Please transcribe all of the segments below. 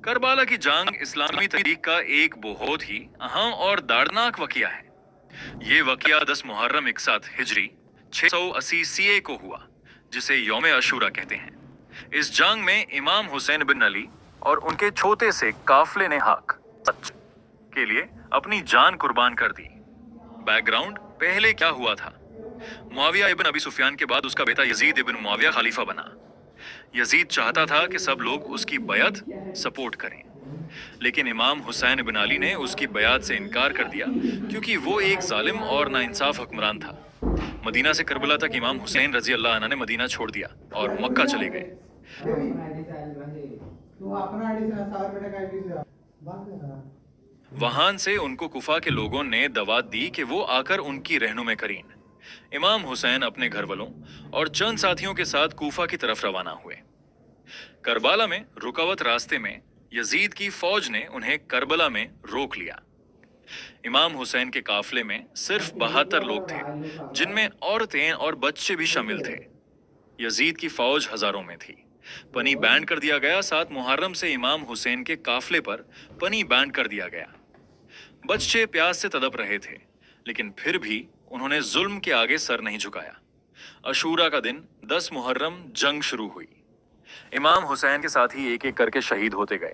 کربلا کی جنگ اسلامی تاریخ کا ایک بہت ہی اہم اور دردناک واقعہ ہے۔ یہ واقعہ 10 محرم 61 ہجری 680 CA کو ہوا، جسے یوم عاشورہ کہتے ہیں۔ اس جنگ میں امام حسین بن علی اور ان کے چھوٹے سے قافلے نے حق سچ کے لیے اپنی جان قربان کر دی۔ بیک گراؤنڈ پہلے کیا ہوا تھا؟ معاویہ ابن ابی سفیان کے بعد اس کا بیٹا یزید ابن معاویہ خلیفہ بنا۔ یزید چاہتا تھا کہ سب لوگ اس کی بیعت سپورٹ کریں، لیکن امام حسین بن علی نے اس کی بیعت سے انکار کر دیا کیونکہ وہ ایک ظالم اور ناانصاف حکمران تھا۔ مدینہ سے کربلا تک امام حسین رضی اللہ عنہ نے مدینہ چھوڑ دیا اور مکہ چلے گئے۔ وہاں سے ان کو کوفہ کے لوگوں نے دعوت دی کہ وہ آ کر ان کی رہنمائی کریں۔ امام حسین اپنے گھر والوں اور چند ساتھیوں کے ساتھ کوفہ کی طرف روانہ ہوئے۔ کربلا میں رکاوٹ راستے میں یزید کی فوج نے انہیں کربلا میں روک لیا۔ امام حسین کے قافلے میں صرف 72 لوگ تھے، جن میں عورتیں اور بچے بھی شامل تھے۔ یزید کی فوج ہزاروں میں تھی۔ پنی بینڈ کر دیا گیا۔ 7 محرم سے امام حسین کے قافلے پر پنی بینڈ کر دیا گیا۔ بچے پیاس سے تڑپ رہے تھے، لیکن پھر بھی انہوں نے ظلم کے آگے سر نہیں جھکایا۔ عاشورہ کا دن 10 محرم جنگ شروع ہوئی۔ امام حسین کے ساتھی ایک ایک کر کے شہید ہوتے گئے۔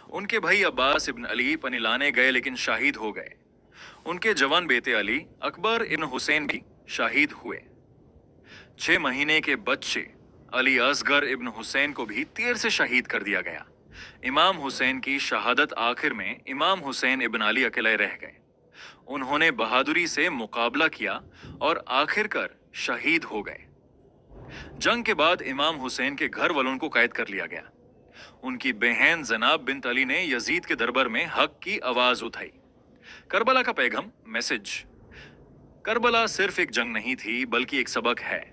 ان کے بھائی عباس ابن علی پنی لانے گئے لیکن شہید ہو گئے۔ ان کے جوان بیٹے علی اکبر ابن حسین بھی شہید ہوئے۔ 6 مہینے کے بچے علی اصغر ابن حسین کو بھی تیر سے شہید کر دیا گیا۔ امام حسین کی شہادت آخر میں امام حسین ابن علی اکیلے رہ گئے۔ انہوں نے بہادری سے مقابلہ کیا اور آخر کر شہید ہو گئے۔ جنگ کے بعد امام حسین کے گھر والوں کو قید کر لیا گیا۔ ان کی بہن زینب بنت علی نے یزید کے دربار میں حق کی آواز اٹھائی۔ کربلا کا پیغام میسج: کربلا صرف ایک جنگ نہیں تھی بلکہ ایک سبق ہے۔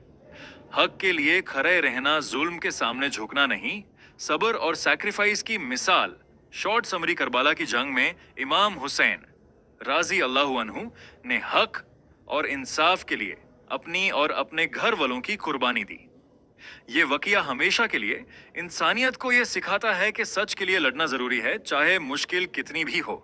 حق کے لیے کھڑے رہنا، ظلم کے سامنے جھکنا نہیں، صبر اور سیکریفائس کی مثال۔ شارٹ سمری: کربلا کی جنگ میں امام حسین رضی اللہ عنہ نے حق اور انصاف کے لیے اپنی اور اپنے گھر والوں کی قربانی دی۔ یہ واقعہ ہمیشہ کے لیے انسانیت کو یہ سکھاتا ہے کہ سچ کے لیے لڑنا ضروری ہے، چاہے مشکل کتنی بھی ہو۔